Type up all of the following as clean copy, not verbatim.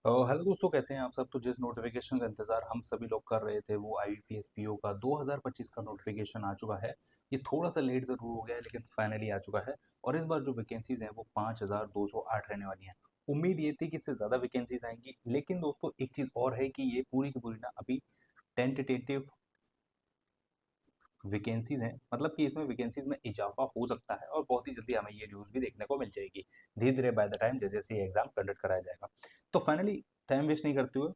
Hello दोस्तों, कैसे हैं आप सब। तो जिस नोटिफिकेशन का इंतजार हम सभी लोग कर रहे थे वो आईबीपीएस पीओ का 2025 का नोटिफिकेशन आ चुका है। ये थोड़ा सा लेट जरूर हो गया है लेकिन फाइनली आ चुका है। और इस बार जो वैकेंसीज हैं वो 5208 रहने वाली हैं। उम्मीद ये थी कि इससे ज़्यादा वैकेंसीज आएंगी, लेकिन दोस्तों एक चीज़ और है कि ये पूरी की पूरी ना अभी टेंटेटिव वैकेंसीज हैं, मतलब कि इसमें वैकेंसीज में इजाफा हो सकता है और बहुत ही जल्दी हमें ये न्यूज़ भी देखने को मिल जाएगी धीरे धीरे बाय द टाइम जैसे जैसे ये एग्जाम कंडक्ट कराया जाएगा। तो फाइनली टाइम वेस्ट नहीं करते हुए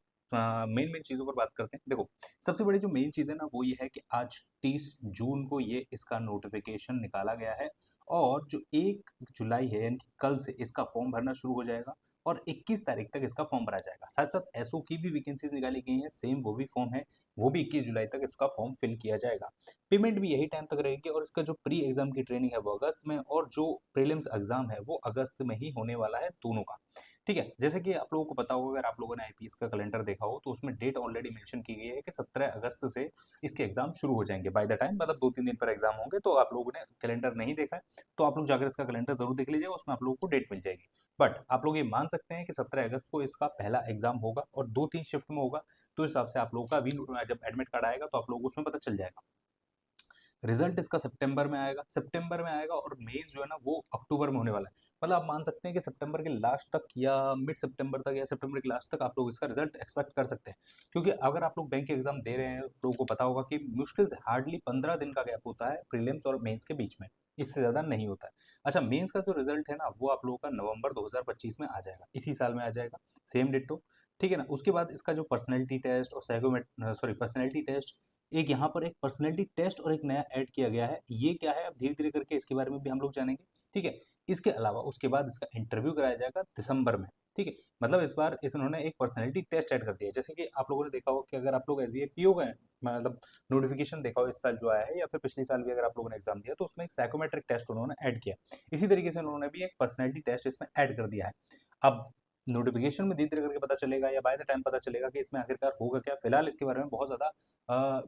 मेन मेन चीज़ों पर बात करते हैं। देखो, सबसे बड़ी जो मेन चीज़ है ना वो ये है कि आज 30 जून को ये इसका नोटिफिकेशन निकाला गया है। और जो 1 जुलाई है यानी कि कल से इसका फॉर्म भरना शुरू हो जाएगा और 21 तारीख तक इसका फॉर्म भरा जाएगा। साथ साथ एसओ की भी वैकेंसीज निकाली गई हैं, सेम वो भी फॉर्म है, वो भी 21 जुलाई तक इसका फॉर्म फिल किया जाएगा। पेमेंट भी यही टाइम तक रहेगी और इसका जो प्री एग्जाम की ट्रेनिंग है वो अगस्त में और जो प्रीलिम्स एग्जाम है वो अगस्त में ही होने वाला है दोनों का। ठीक है, जैसे कि आप लोगों को पता होगा, अगर आप लोगों ने आईपीएस का कैलेंडर देखा हो तो उसमें डेट ऑलरेडी मेंशन की गई है कि 17 अगस्त से इसके एग्जाम शुरू हो जाएंगे बाय द टाइम, मतलब 2-3 दिन पर एग्जाम होंगे। तो आप लोगों ने कैलेंडर नहीं देखा है तो आप लोग जाकर इसका कैलेंडर जरूर देख लीजिएगा, उसमें आप लोगों को डेट मिल जाएगी। बट आप लोग ये मान सकते हैं कि 17 अगस्त को इसका पहला एग्जाम होगा और 2-3 शिफ्ट में होगा। तो इस हिसाब से आप लोगों का अभी जब एडमिट कार्ड आएगा तो आप लोगों को उसमें पता चल जाएगा। रिजल्ट इसका सितंबर में आएगा और मेंस जो है ना वो अक्टूबर में होने वाला है। मतलब आप मान सकते हैं कि सितंबर के लास्ट तक या मिड सितंबर तक या सितंबर के लास्ट तक आप लोग इसका रिजल्ट एक्सपेक्ट कर सकते हैं। क्योंकि अगर आप लोग बैंक के एग्जाम दे रहे हैं तो लोगों को पता होगा कि मुश्किल से हार्डली 15 दिन का गैप होता है प्रीलिम्स और मेंस के बीच में, इससे ज़्यादा नहीं होता है। अच्छा, मेंस का जो रिजल्ट है ना वो आप लोगों का नवंबर 2025 में आ जाएगा, इसी साल में आ जाएगा, सेम डिट्टो। ठीक है ना। उसके बाद इसका जो पर्सनैलिटी टेस्ट और साइकोमेट सॉरी पर्सनैलिटी टेस्ट, एक यहाँ पर एक पर्सनैलिटी टेस्ट और एक नया ऐड किया गया है। ये क्या है, अब धीरे धीरे करके इसके बारे में भी हम लोग जानेंगे। ठीक है। इसके अलावा उसके बाद इसका इंटरव्यू कराया जाएगा दिसंबर में। ठीक है। मतलब इस बार इन्होंने एक पर्सनैलिटी टेस्ट ऐड कर दिया है। जैसे कि आप लोगों ने देखा हो कि अगर आप लोग एसबीआई पीओ गए, मतलब नोटिफिकेशन देखा हो इस साल जो आया है या फिर पिछले साल भी अगर आप लोगों ने एग्जाम दिया तो उसमें एक साइकोमेट्रिक टेस्ट उन्होंने ऐड किया। इसी तरीके से उन्होंने भी एक पर्सनैलिटी टेस्ट इसमें ऐड कर दिया है। अब नोटिफिकेशन में धीरे धीरे करके पता चलेगा या बाय द टाइम पता चलेगा कि इसमें आखिरकार होगा क्या। फिलहाल इसके बारे में बहुत ज्यादा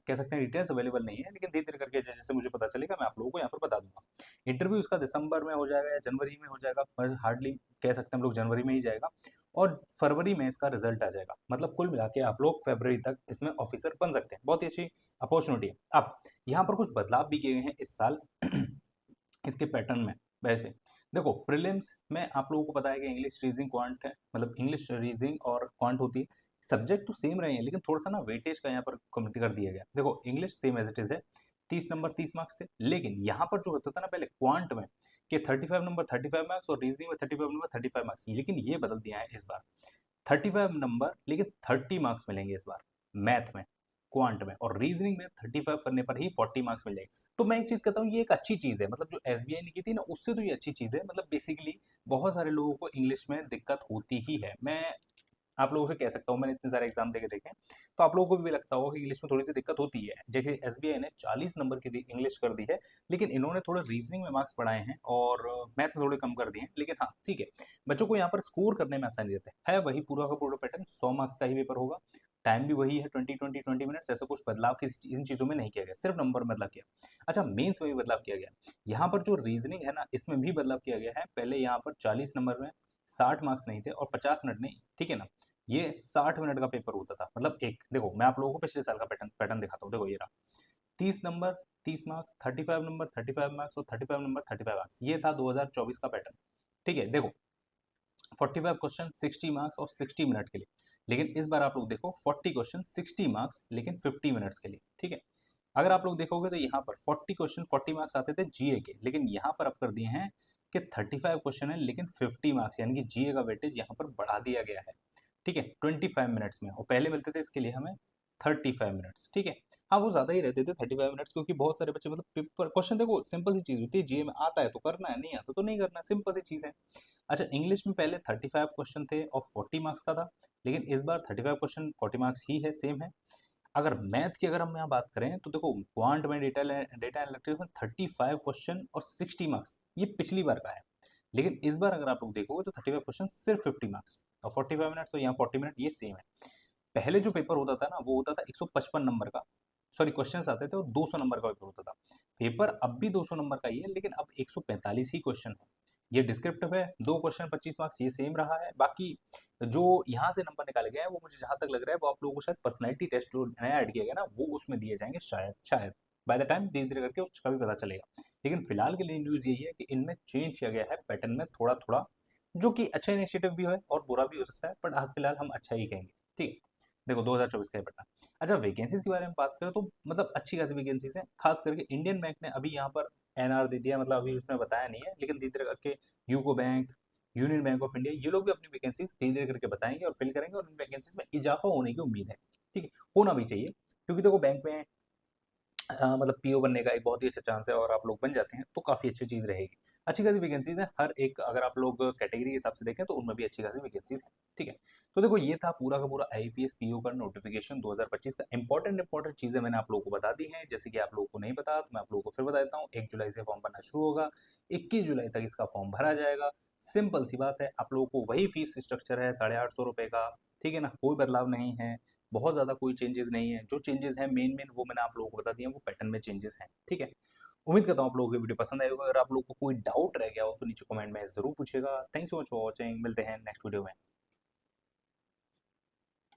कह सकते हैं डिटेल्स अवेलेबल नहीं है, लेकिन धीरे धीरे करके जैसे जैसे मुझे पता चलेगा मैं आप लोगों को यहाँ पर बता दूंगा। इंटरव्यू इसका दिसंबर में हो जाएगा या जनवरी में हो जाएगा, पर हार्डली कह सकते हैं हम लोग जनवरी में ही जाएगा। और फरवरी में इसका रिजल्ट आ जाएगा। मतलब कुल मिला के आप लोग फरवरी तक इसमें ऑफिसर बन सकते हैं। बहुत ही अच्छी अपॉर्चुनिटी है। अब यहाँ पर कुछ बदलाव भी किए गए हैं इस साल इसके पैटर्न में। वैसे देखो, प्रीलिम्स में आप लोगों को पता है कि इंग्लिश रीजनिंग क्वांट है, मतलब इंग्लिश रीजनिंग और क्वांट होती है। सब्जेक्ट तो सेम रहे हैं लेकिन थोड़ा सा ना वेटेज का यहाँ पर कम कर दिया गया। देखो, English same as it is है, 30 नंबर 30 मार्क्स थे, लेकिन यहाँ पर जो होता था ना पहले क्वांट में कि 35 नंबर 35 मार्क्स और रीजनिंग में 35 नंबर 35 मार्क्स, लेकिन ये बदल दिया है इस बार। 35 नंबर लेकिन 30 मार्क्स मिलेंगे इस बार मैथ में, क्वांट में, और रीजनिंग में 35 करने पर ही 40 मार्क्स मिल जाएंगे। तो मैं एक चीज कहता हूँ ये एक अच्छी चीज है, मतलब जो एसबीआई ने की थी ना उससे तो ये अच्छी चीज है। मतलब बेसिकली बहुत सारे लोगों को इंग्लिश में दिक्कत होती ही है। मैं आप लोगों से कह सकता हूँ, मैंने इतने सारे एग्जाम देके देखे हैं, तो आप लोगों को भी लगता होगा कि इंग्लिश में थोड़ी सी दिक्कत होती है। जैसे एसबीआई ने 40 नंबर की इंग्लिश कर दी है, लेकिन इन्होंने थोड़े रीजनिंग में मार्क्स बढ़ाए हैं और मैथ में थोड़े कम कर दिए हैं। लेकिन हाँ ठीक है, बच्चों को यहाँ पर स्कोर करने में आसानी रहता है वही पूरा का पूरा पैटर्न, 100 मार्क्स का ही पेपर होगा। टाइम भी वही है, 20-20-20 मिनट्स। ऐसा कुछ बदलाव किसी इन चीजों में नहीं किया गया, सिर्फ नंबर में बदलाव किया। अच्छा, मेंस में भी बदलाव किया गया। यहाँ पर जो रीजनिंग है ना इसमें भी बदलाव किया गया है। पहले यहाँ पर 40 नंबर में 60 मार्क्स नहीं थे और 50 मिनट नहीं, ठीक है ना, ये 60 मिनट का पेपर होता था। मतलब एक देखो, मैं आप लोगों को पिछले साल का पैटर्न पैटर्न दिखाता हूँ। देखो ये रहा, 30 नंबर 30 मार्क्स, 35 नंबर 35 मार्क्स और 35 नंबर 35 मार्क्स, ये था 2024 का पैटर्न। ठीक है। देखो, 45 क्वेश्चन 60 मार्क्स और 60 मिनट के लिए, लेकिन इस बार आप लोग देखो 40 क्वेश्चन 60 मार्क्स लेकिन 50 मिनट्स के लिए। ठीक है। अगर आप लोग देखोगे तो यहाँ पर 40 क्वेश्चन 40 मार्क्स आते थे जीए के, लेकिन यहाँ पर अब कर दिए हैं कि 35 क्वेश्चन है लेकिन 50 मार्क्स, यानी कि जीए का वेटेज यहाँ पर बढ़ा दिया गया है। ठीक है, 25 मिनट्स में, और पहले मिलते थे इसके लिए हमें 35 मिनट्स। ठीक है। हाँ, वो ज्यादा ही रहते थे 35 मिनट्स, क्योंकि बहुत सारे बच्चे, मतलब पेपर क्वेश्चन देखो सिंपल सी चीज होती है, जीए में आता है तो करना है, नहीं आता तो नहीं करना, सिंपल सी चीज है। अच्छा, इंग्लिश में पहले 35 क्वेश्चन थे और 40 मार्क्स का था, लेकिन इस बार 35 क्वेश्चन 40 मार्क्स ही है, सेम है। अगर मैथ की अगर हम यहाँ बात करें तो देखो, क्वांट में डेटा डेटा एनालिटिक्स में 35 क्वेश्चन और 60 मार्क्स, ये पिछली बार का है। लेकिन इस बार अगर आप लोग देखोगे तो 35 क्वेश्चन सिर्फ 50 मार्क्स और 45 मिनट्स, तो यहाँ 40 मिनट, ये सेम है। पहले जो पेपर होता था ना वो होता था 155 नंबर का, सॉरी क्वेश्चन आते थे, और 200 नंबर का पेपर होता था। पेपर अब भी 200 नंबर का ही है, लेकिन अब 145 ही क्वेश्चन है। ये डिस्क्रिप्टिव है, 2 क्वेश्चन 25 मार्क्स ये सेम रहा है। बाकी जो यहाँ से नंबर निकाले गए हैं वो मुझे जहाँ तक लग रहा है वो आप लोगों को शायद पर्सनैलिटी टेस्ट जो नया ऐड किया गया ना वो उसमें दिए जाएँगे शायद। बाय द टाइम धीरे-धीरे करके उसका भी पता चलेगा। लेकिन फिलहाल के लिए न्यूज़ यही है कि इनमें चेंज किया गया है पैटर्न में थोड़ा-थोड़ा, जो कि अच्छा इनिशिएटिव भी है और बुरा भी हो सकता है, बट फिलहाल हम अच्छा ही कहेंगे। ठीक है? देखो 2024 का ये पैटर्न। अच्छा, वैकेंसीज़ के बारे में बात करें तो मतलब अच्छी खासी वैकेंसीज़ हैं। खास करके इंडियन बैंक ने अभी यहाँ पर एनआर दे दिया, मतलब अभी उसमें बताया नहीं है, लेकिन धीरे-धीरे करके UCO bank, union bank of India, ये लोग भी अपनी वैकेंसीज़ धीरे-धीरे करके बताएँगे और फिल करेंगे और इन वैकेंसीज़ में इजाफ़ा होने की उम्मीद है। ठीक है? होना भी चाहिए, क्योंकि देखो बैंक में मतलब पीओ बनने का एक बहुत ही अच्छा चांस है और आप लोग बन जाते हैं तो काफ़ी अच्छी चीज़ रहेगी। अच्छी खासी वैकेंसीज़ हैं, हर एक अगर आप लोग कैटेगरी के हिसाब से देखें तो उनमें भी अच्छी खासी वैकेंसीज़ हैं। ठीक है? तो देखो ये था पूरा का पूरा आईपीएस पीओ का नोटिफिकेशन 2025 का। इंपॉर्टेंट चीज़ें मैंने आप लोगों को बता दी हैं। जैसे कि आप लोगों को नहीं पता तो मैं आप लोगों को फिर बता देता हूँ। 1 जुलाई से फॉर्म भरना शुरू होगा, 21 जुलाई तक इसका फॉर्म भरा जाएगा। सिंपल सी बात है, आप लोगों को वही फीस स्ट्रक्चर है ₹850 का। ठीक है ना? कोई बदलाव नहीं है। बहुत ज़्यादा कोई चेंजेस नहीं है। जो चेंजेस हैं मेन वो मैंने आप लोगों को बता दिए हैं, वो पैटर्न में चेंजेस हैं। ठीक है? उम्मीद करता हूँ आप लोगों को ये वीडियो पसंद आई होगा। अगर आप लोगों को कोई डाउट रह गया हो तो नीचे कमेंट में ज़रूर पूछिएगा। Thanks so much for watching. मिलते हैं नेक्स्ट वीडियो में।